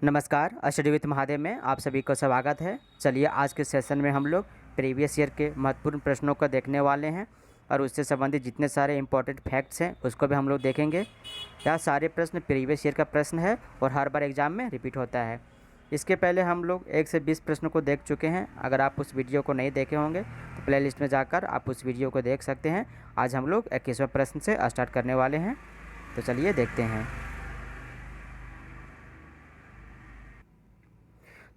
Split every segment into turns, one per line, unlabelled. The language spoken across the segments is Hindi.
नमस्कार, स्टडी विथ महादेव में आप सभी को स्वागत है। चलिए आज के सेशन में हम लोग प्रीवियस ईयर के महत्वपूर्ण प्रश्नों को देखने वाले हैं और उससे संबंधित जितने सारे इंपॉर्टेंट फैक्ट्स हैं उसको भी हम लोग देखेंगे। यह सारे प्रश्न प्रीवियस ईयर का प्रश्न है और हर बार एग्ज़ाम में रिपीट होता है। इसके पहले हम लोग 1 से 20 प्रश्नों को देख चुके हैं। अगर आप उस वीडियो को नहीं देखे होंगे तो प्ले लिस्ट में जाकर आप उस वीडियो को देख सकते हैं। आज हम लोग 21वें प्रश्न से स्टार्ट करने वाले हैं, तो चलिए देखते हैं।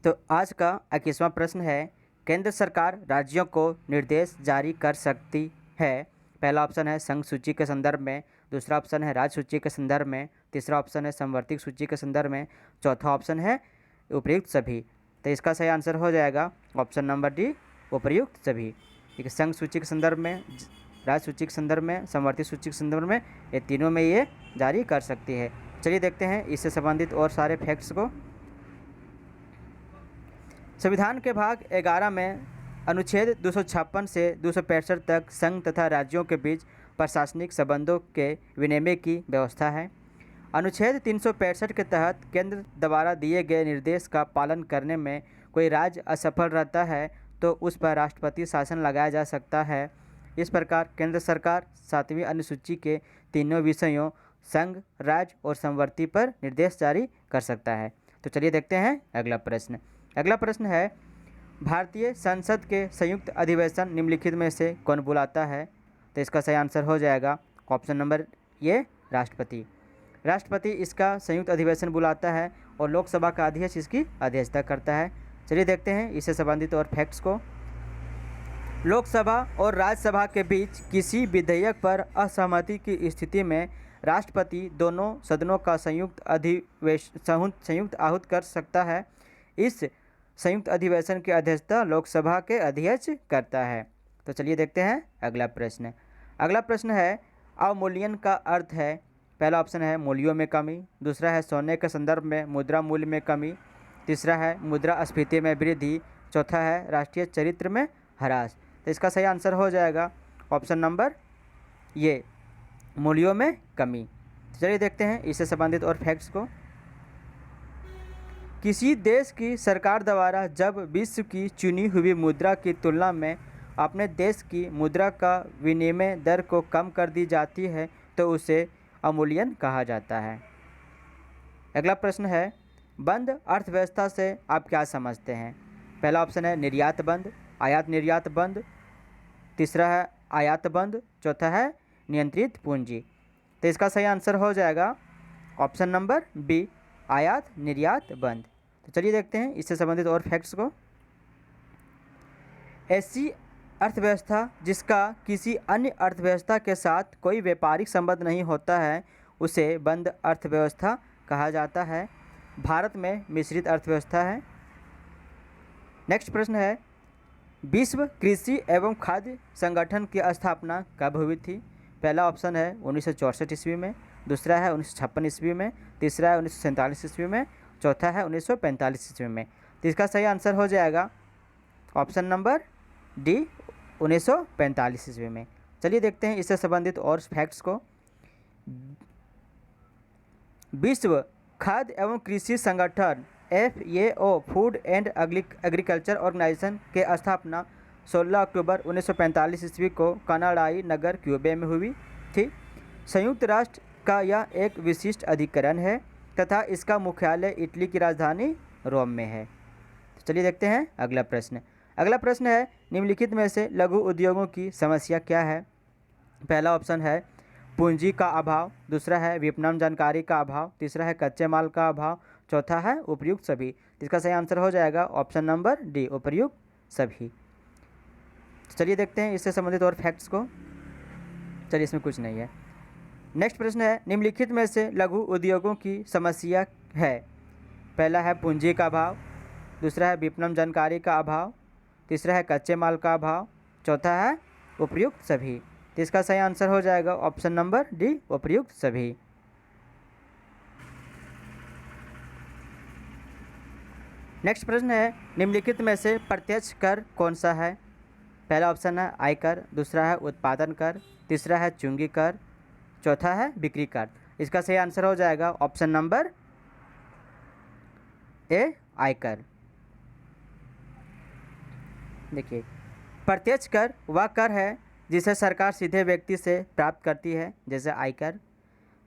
तो आज का 21वां प्रश्न है, केंद्र सरकार राज्यों को निर्देश जारी कर सकती है। पहला ऑप्शन है संघ सूची के संदर्भ में, दूसरा ऑप्शन है राज्य सूची के संदर्भ में, तीसरा ऑप्शन है समवर्ती सूची के संदर्भ में, चौथा ऑप्शन है उपयुक्त सभी। तो इसका सही आंसर हो जाएगा ऑप्शन नंबर डी, उपयुक्त सभी। ठीक है, संघ सूची के संदर्भ में, राज्य सूची के संदर्भ में, समवर्ती सूची के संदर्भ में, ये तीनों में ये जारी कर सकती है। चलिए देखते हैं इससे संबंधित और सारे फैक्ट्स को। संविधान के भाग 11 में अनुच्छेद 256 से 265 तक संघ तथा राज्यों के बीच प्रशासनिक संबंधों के विनिमय की व्यवस्था है। अनुच्छेद 365 के तहत केंद्र द्वारा दिए गए निर्देश का पालन करने में कोई राज्य असफल रहता है तो उस पर राष्ट्रपति शासन लगाया जा सकता है। इस प्रकार केंद्र सरकार 7वीं अनुसूची के तीनों विषयों संघ, राज्य और समवर्ती पर निर्देश जारी कर सकता है। तो चलिए देखते हैं अगला प्रश्न। अगला प्रश्न है, भारतीय संसद के संयुक्त अधिवेशन निम्नलिखित में से कौन बुलाता है। तो इसका सही आंसर हो जाएगा ऑप्शन नंबर ये, राष्ट्रपति। राष्ट्रपति इसका संयुक्त अधिवेशन बुलाता है और लोकसभा का अध्यक्ष इसकी अध्यक्षता करता है। चलिए देखते हैं इससे संबंधित और फैक्ट्स को। लोकसभा और राज्यसभा के बीच किसी विधेयक पर असहमति की स्थिति में राष्ट्रपति दोनों सदनों का संयुक्त आहूत कर सकता है। इस संयुक्त अधिवेशन की अध्यक्षता लोकसभा के अध्यक्ष करता है। तो चलिए देखते हैं अगला प्रश्न। अगला प्रश्न है, अवमूल्यन का अर्थ है। पहला ऑप्शन है मूल्यों में कमी, दूसरा है सोने के संदर्भ में मुद्रा मूल्य में कमी, तीसरा है मुद्रास्फीति में वृद्धि, चौथा है राष्ट्रीय चरित्र में ह्रास। तो इसका सही आंसर हो जाएगा ऑप्शन नंबर ये, मूल्यों में कमी। तो चलिए देखते हैं इससे संबंधित और फैक्ट्स को। किसी देश की सरकार द्वारा जब विश्व की चुनी हुई मुद्रा की तुलना में अपने देश की मुद्रा का विनिमय दर को कम कर दी जाती है तो उसे अवमूल्यन कहा जाता है। अगला प्रश्न है, बंद अर्थव्यवस्था से आप क्या समझते हैं। पहला ऑप्शन है निर्यात बंद, आयात निर्यात बंद, तीसरा है आयात बंद, चौथा है नियंत्रित पूंजी। तो इसका सही आंसर हो जाएगा ऑप्शन नंबर बी, आयात निर्यात बंद। तो चलिए देखते हैं इससे संबंधित और फैक्ट्स को। ऐसी अर्थव्यवस्था जिसका किसी अन्य अर्थव्यवस्था के साथ कोई व्यापारिक संबंध नहीं होता है उसे बंद अर्थव्यवस्था कहा जाता है। भारत में मिश्रित अर्थव्यवस्था है। नेक्स्ट प्रश्न है, विश्व कृषि एवं खाद्य संगठन की स्थापना कब हुई थी। पहला ऑप्शन है 1964 ईस्वी में, दूसरा है 1956 ईस्वी में, तीसरा है 1947 ईस्वी में, चौथा है 1945 ईस्वी में। तो इसका सही आंसर हो जाएगा ऑप्शन नंबर डी, 1945 ईस्वी में। चलिए देखते हैं इससे संबंधित और फैक्ट्स को। विश्व खाद्य एवं कृषि संगठन FAO food and agriculture organisation के स्थापना 16 अक्टूबर 1945 ईस्वी को कनाडाई नगर क्यूबे में हुई थी। संयुक्त राष्ट्र का यह एक विशिष्ट अधिकरण है तथा इसका मुख्यालय इटली की राजधानी रोम में है। तो चलिए देखते हैं अगला प्रश्न। अगला प्रश्न है, निम्नलिखित में से लघु उद्योगों की समस्या क्या है। पहला ऑप्शन है पूंजी का अभाव, दूसरा है विपणन जानकारी का अभाव, तीसरा है कच्चे माल का अभाव, चौथा है उपयुक्त सभी। इसका सही आंसर हो जाएगा ऑप्शन नंबर डी, उपयुक्त सभी। चलिए देखते हैं इससे संबंधित और फैक्ट्स को। चलिए इसमें कुछ नहीं है। नेक्स्ट प्रश्न है, निम्नलिखित में से लघु उद्योगों की समस्या है। पहला है पूंजी का अभाव, दूसरा है विपणन जानकारी का अभाव, तीसरा है कच्चे माल का अभाव, चौथा है उपयुक्त सभी। तो इसका सही आंसर हो जाएगा ऑप्शन नंबर डी, उपयुक्त सभी। नेक्स्ट प्रश्न है, निम्नलिखित में से प्रत्यक्ष कर कौन सा है। पहला ऑप्शन है आयकर, दूसरा है उत्पादन कर, तीसरा है चुंगी कर, चौथा है बिक्री कर। इसका सही आंसर हो जाएगा ऑप्शन नंबर ए आयकर। देखिए, प्रत्यक्ष कर वह कर है जिसे सरकार सीधे व्यक्ति से प्राप्त करती है, जैसे आयकर।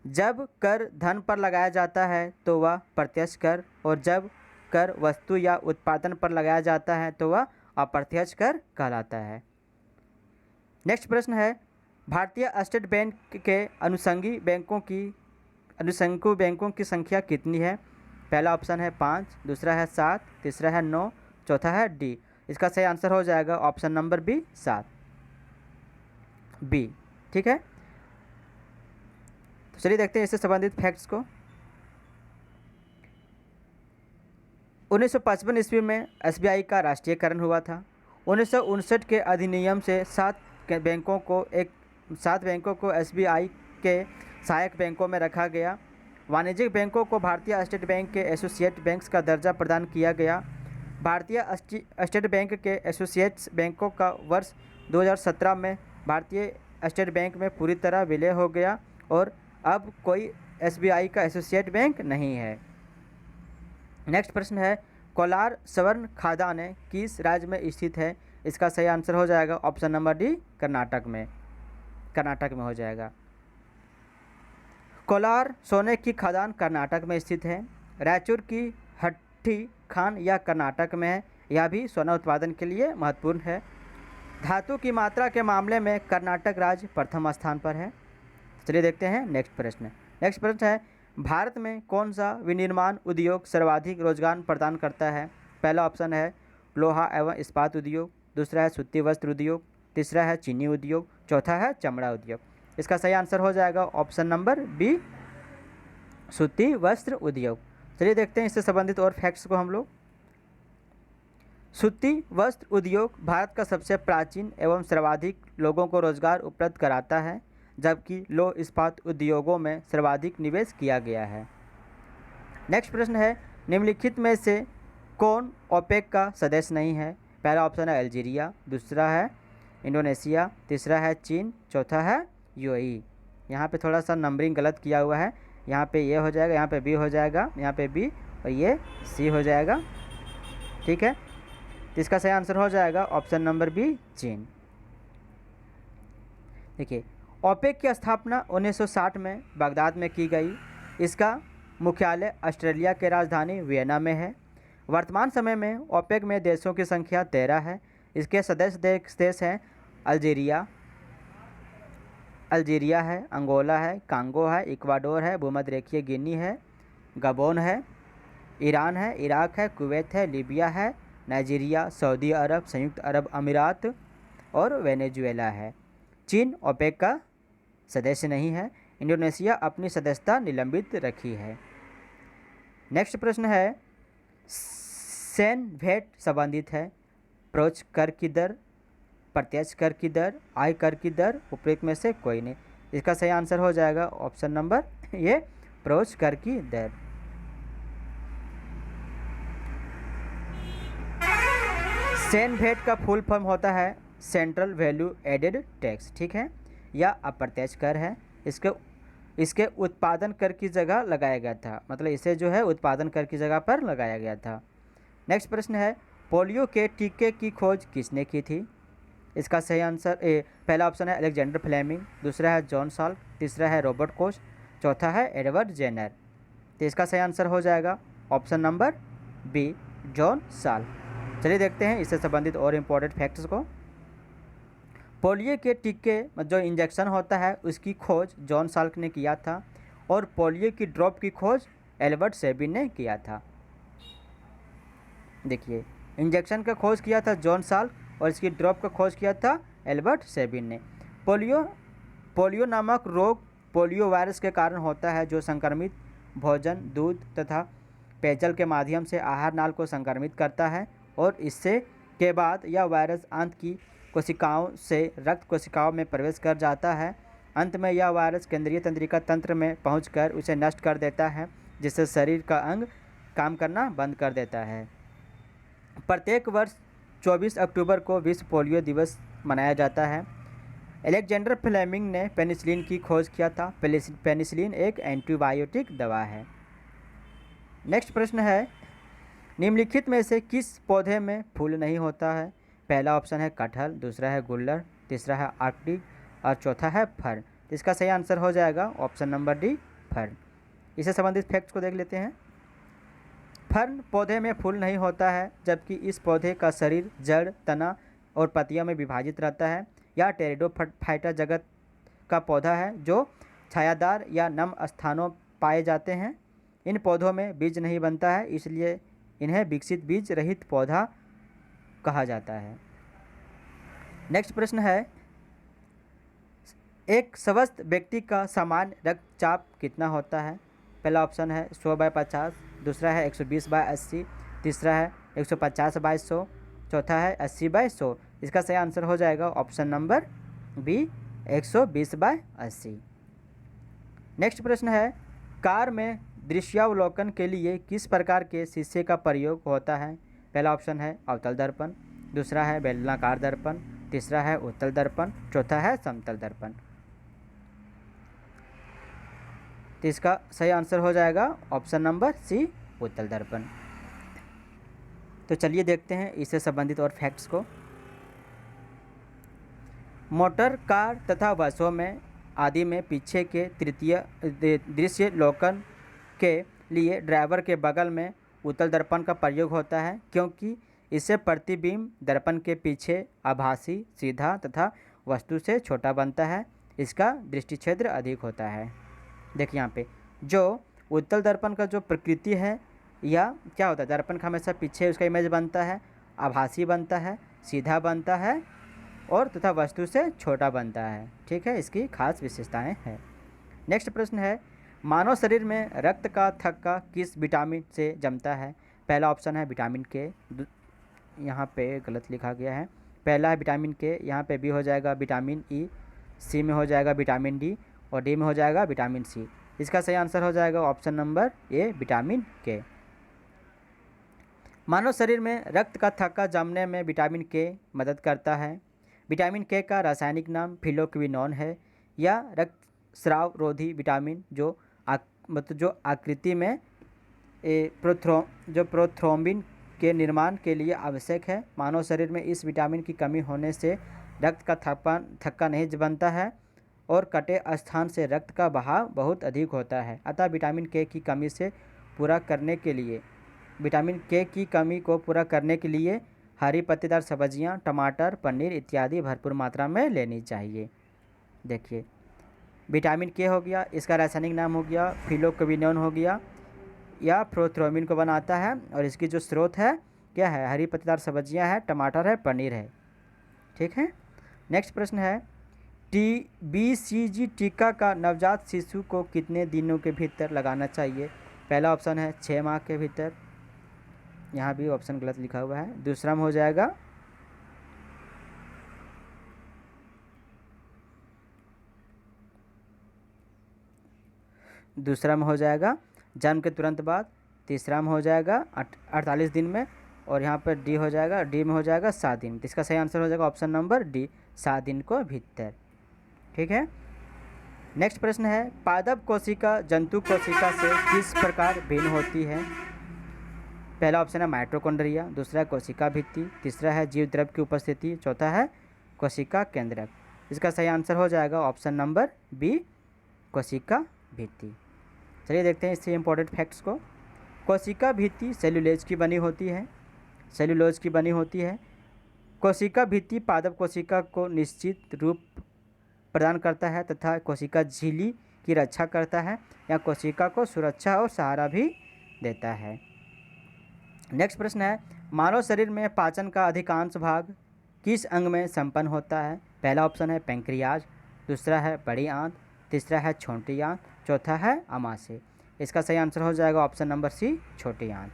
जब कर धन पर लगाया जाता है तो वह प्रत्यक्ष कर, और जब कर वस्तु या उत्पादन पर लगाया जाता है तो वह अप्रत्यक्ष कर कहलाता है। नेक्स्ट प्रश्न है, भारतीय स्टेट बैंक के अनुषंगी बैंकों की संख्या कितनी है? पहला ऑप्शन है 5, दूसरा है 7, तीसरा है 9, चौथा है डी। इसका सही आंसर हो जाएगा ऑप्शन नंबर बी, 7 बी। ठीक है, तो चलिए देखते हैं इससे संबंधित फैक्ट्स को। 1955 ईस्वी में एसबीआई का राष्ट्रीयकरण हुआ था। 1959 के अधिनियम से 7 बैंकों को एसबीआई के सहायक बैंकों में रखा गया। वाणिज्यिक बैंकों को भारतीय स्टेट बैंक के एसोसिएट बैंक्स का दर्जा प्रदान किया गया। भारतीय स्टेट बैंक के एसोसिएट्स बैंकों का वर्ष 2017 में भारतीय स्टेट बैंक में पूरी तरह विलय हो गया और अब कोई एसबीआई का एसोसिएट बैंक नहीं है। नेक्स्ट प्रश्न है, कोलार स्वर्ण खदान किस राज्य में स्थित है? इसका सही आंसर हो जाएगा ऑप्शन नंबर डी, कर्नाटक में हो जाएगा। कोलार सोने की खदान कर्नाटक में स्थित है। रायचूर की हट्टी खान यह कर्नाटक में है, यह भी सोना उत्पादन के लिए महत्वपूर्ण है। धातु की मात्रा के मामले में कर्नाटक राज्य प्रथम स्थान पर है। चलिए देखते हैं नेक्स्ट प्रश्न है, भारत में कौन सा विनिर्माण उद्योग सर्वाधिक रोजगार प्रदान करता है? पहला ऑप्शन है लोहा एवं इस्पात उद्योग, दूसरा है सूती वस्त्र उद्योग, तीसरा है चीनी उद्योग, चौथा है चमड़ा उद्योग। इसका सही आंसर हो जाएगा ऑप्शन नंबर बी, सूती वस्त्र उद्योग। चलिए देखते हैं इससे संबंधित और फैक्ट्स को हम लोग। सूती वस्त्र उद्योग भारत का सबसे प्राचीन एवं सर्वाधिक लोगों को रोजगार उपलब्ध कराता है, जबकि लौह इस्पात उद्योगों में सर्वाधिक निवेश किया गया है। नेक्स्ट प्रश्न है, निम्नलिखित में से कौन ओपेक का सदस्य नहीं है? पहला ऑप्शन है अल्जीरिया, दूसरा है इंडोनेशिया, तीसरा है चीन, चौथा है यूएई। यहाँ पे थोड़ा सा नंबरिंग गलत किया हुआ है, यहाँ पे ये हो जाएगा, यहाँ पे बी हो जाएगा, यहाँ पे बी और ये सी हो जाएगा। ठीक है, तो इसका सही आंसर हो जाएगा ऑप्शन नंबर बी, चीन। देखिए, ओपेक की स्थापना 1960 में बगदाद में की गई। इसका मुख्यालय ऑस्ट्रेलिया के राजधानी वियना में है। वर्तमान समय में ओपेक में देशों की संख्या 13 है। इसके सदस्य देश हैं अल्जीरिया है, अंगोला है, कांगो है, इक्वाडोर है, भूमध्यरेखीय गिनी है, गबोन है, ईरान है, इराक है, कुवैत है, लीबिया है, नाइजीरिया, सऊदी अरब, संयुक्त अरब अमीरात और वेनेजुएला है। चीन ओपेक का सदस्य नहीं है। इंडोनेशिया अपनी सदस्यता निलंबित रखी है। नेक्स्ट प्रश्न है, सैन भेंट संबंधित है। अप्रोच कर की दर, प्रत्यक्ष कर की दर, आय कर की दर, उपरोक्त में से कोई नहीं। इसका सही आंसर हो जाएगा ऑप्शन नंबर ये, अप्रोच कर की दर। सैन भेंट का फुल फॉर्म होता है सेंट्रल वैल्यू एडेड टैक्स। ठीक है, या अप्रत्यक्ष कर है। इसके उत्पादन कर की जगह लगाया गया था, मतलब इसे जो है उत्पादन कर की जगह पर लगाया गया था। नेक्स्ट प्रश्न है, पोलियो के टीके की खोज किसने की थी? इसका सही आंसर पहला ऑप्शन है अलेक्जेंडर फ्लेमिंग, दूसरा है जॉन साल्क, तीसरा है रॉबर्ट कोच, चौथा है एडवर्ड जेनर। तो इसका सही आंसर हो जाएगा option number B, John Salk. चलिए देखते हैं इससे संबंधित और इम्पोर्टेंट फैक्ट्स को। पोलियो के टीके जो इंजेक्शन होता है उसकी खोज जॉन साल्क ने किया था और पोलियो की ड्रॉप की खोज एल्बर्ट सेबिन ने किया था। देखिए, इंजेक्शन का खोज किया था जॉन साल्क और इसकी ड्रॉप का खोज किया था एल्बर्ट सेबिन ने। पोलियो नामक रोग पोलियो वायरस के कारण होता है, जो संक्रमित भोजन, दूध तथा पेयजल के माध्यम से आहार नाल को संक्रमित करता है और इससे के बाद यह वायरस अंत की कोशिकाओं से रक्त कोशिकाओं में प्रवेश कर जाता है। अंत में यह वायरस केंद्रीय तंत्रिका तंत्र में पहुंचकर उसे नष्ट कर देता है, जिससे शरीर का अंग काम करना बंद कर देता है। प्रत्येक वर्ष 24 अक्टूबर को विश्व पोलियो दिवस मनाया जाता है। अलेक्जेंडर फ्लेमिंग ने पेनिसिलिन की खोज किया था। पेनिसिलिन एक एंटीबायोटिक दवा है। नेक्स्ट प्रश्न है, निम्नलिखित में से किस पौधे में फूल नहीं होता है? पहला ऑप्शन है कटहल, दूसरा है गुल्लर, तीसरा है आर्कटिक और चौथा है फर। तो इसका सही आंसर हो जाएगा ऑप्शन नंबर डी, फर। इससे संबंधित फैक्ट्स को देख लेते हैं। फर्न पौधे में फूल नहीं होता है, जबकि इस पौधे का शरीर जड़, तना और पत्तियों में विभाजित रहता है। यह टेरिडोफाइटा जगत का पौधा है जो छायादार या नम स्थानों पाए जाते हैं। इन पौधों में बीज नहीं बनता है, इसलिए इन्हें विकसित बीज रहित पौधा कहा जाता है। नेक्स्ट प्रश्न है, एक स्वस्थ व्यक्ति का सामान्य रक्तचाप कितना होता है? पहला ऑप्शन है 100/50, दूसरा है 120/80, तीसरा है 150/100, चौथा है 80/100। इसका सही आंसर हो जाएगा ऑप्शन नंबर बी, 120/80। नेक्स्ट प्रश्न है, कार में दृश्यावलोकन के लिए किस प्रकार के शीशे का प्रयोग होता है? पहला ऑप्शन है अवतल दर्पण, दूसरा है बेलनाकार दर्पण, तीसरा है उत्तल दर्पण, चौथा है समतल दर्पण। तो इसका सही आंसर हो जाएगा ऑप्शन नंबर सी, उत्तल दर्पण। तो चलिए देखते हैं इससे संबंधित और फैक्ट्स को। मोटर कार तथा बसों में आदि में पीछे के तृतीय दृश्य लोकन के लिए ड्राइवर के बगल में उत्तल दर्पण का प्रयोग होता है, क्योंकि इससे प्रतिबिंब दर्पण के पीछे आभासी, सीधा तथा वस्तु से छोटा बनता है। इसका दृष्टि क्षेत्र अधिक होता है। देखिए यहाँ पे जो उत्तल दर्पण का जो प्रकृति है, या क्या होता है, दर्पण का हमेशा पीछे उसका इमेज बनता है, आभासी बनता है, सीधा बनता है और तथा वस्तु से छोटा बनता है। ठीक है, इसकी खास विशेषताएं हैं। नेक्स्ट प्रश्न है, मानव शरीर में रक्त का थक्का किस विटामिन से जमता है? पहला ऑप्शन है विटामिन के, यहाँ पे गलत लिखा गया है, पहला है विटामिन के, यहाँ पे बी हो जाएगा विटामिन ई, सी में हो जाएगा विटामिन डी और डी में हो जाएगा विटामिन सी। इसका सही आंसर हो जाएगा ऑप्शन नंबर ए, विटामिन के। मानव शरीर में रक्त का थक्का जमने में विटामिन के मदद करता है। विटामिन के का रासायनिक नाम फिलोक्विनोन है। यह रक्तस्राव रोधी विटामिन जो आकृति में प्रोथ्रोम्बिन के निर्माण के लिए आवश्यक है। मानव शरीर में इस विटामिन की कमी होने से रक्त का थक्का नहीं बनता है और कटे स्थान से रक्त का बहाव बहुत अधिक होता है। अतः विटामिन के की कमी को पूरा करने के लिए हरी पत्तेदार सब्जियां, टमाटर, पनीर इत्यादि भरपूर मात्रा में लेनी चाहिए। देखिए विटामिन के हो गया, इसका रासायनिक नाम हो गया फिलोक्विनोन हो गया, या प्रोथ्रोम्बिन को बनाता है और इसकी जो स्रोत है क्या है, हरी पत्तेदार सब्जियां हैं, टमाटर है, पनीर है। ठीक है। नेक्स्ट प्रश्न है, BCG टीका का नवजात शिशु को कितने दिनों के भीतर लगाना चाहिए? पहला ऑप्शन है 6 माह के भीतर, यहाँ भी ऑप्शन गलत लिखा हुआ है। दूसरा में हो जाएगा जन्म के तुरंत बाद, तीसरा में हो जाएगा 48 दिन में और यहाँ पर डी में हो जाएगा 7 दिन। इसका सही आंसर हो जाएगा ऑप्शन नंबर डी, 7 दिन को भीतर। ठीक है। नेक्स्ट प्रश्न है, पादप कोशिका जंतु कोशिका से किस प्रकार भिन्न होती है? पहला ऑप्शन है माइटोकॉन्ड्रिया, दूसरा है कोशिका भित्ति, तीसरा है जीव द्रव्य की उपस्थिति, चौथा है कोशिका केंद्रक। इसका सही आंसर हो जाएगा ऑप्शन नंबर बी, कोशिका भित्ति। चलिए देखते हैं इससे इम्पोर्टेंट फैक्ट्स को। कोशिका भित्ति सेलुलोज की बनी होती है। कोशिका भित्ति पादप कोशिका को निश्चित रूप प्रदान करता है तथा कोशिका झिल्ली की रक्षा करता है या कोशिका को सुरक्षा और सहारा भी देता है। नेक्स्ट प्रश्न है, मानव शरीर में पाचन का अधिकांश भाग किस अंग में संपन्न होता है? पहला ऑप्शन है पैंक्रियाज, दूसरा है बड़ी आंत, तीसरा है छोटी आंत, चौथा है आमाशय। इसका सही आंसर हो जाएगा ऑप्शन नंबर सी, छोटी आंत।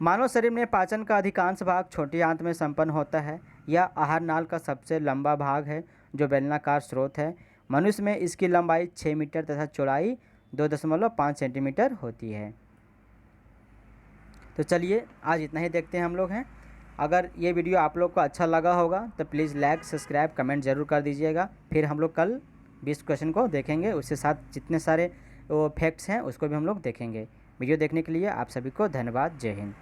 मानव शरीर में पाचन का अधिकांश भाग छोटी आंत में संपन्न होता है। यह आहार नाल का सबसे लंबा भाग है जो बेलनाकार स्रोत है। मनुष्य में इसकी लंबाई 6 मीटर तथा चौड़ाई 2.5 सेंटीमीटर होती है। तो चलिए आज इतना ही देखते हैं हम लोग हैं। अगर ये वीडियो आप लोग को अच्छा लगा होगा तो प्लीज़ लाइक, सब्सक्राइब, कमेंट ज़रूर कर दीजिएगा। फिर हम लोग कल 20 क्वेश्चन को देखेंगे, उसके साथ जितने सारे वो फैक्ट्स हैं उसको भी हम लोग देखेंगे। वीडियो देखने के लिए आप सभी को धन्यवाद। जय हिंद।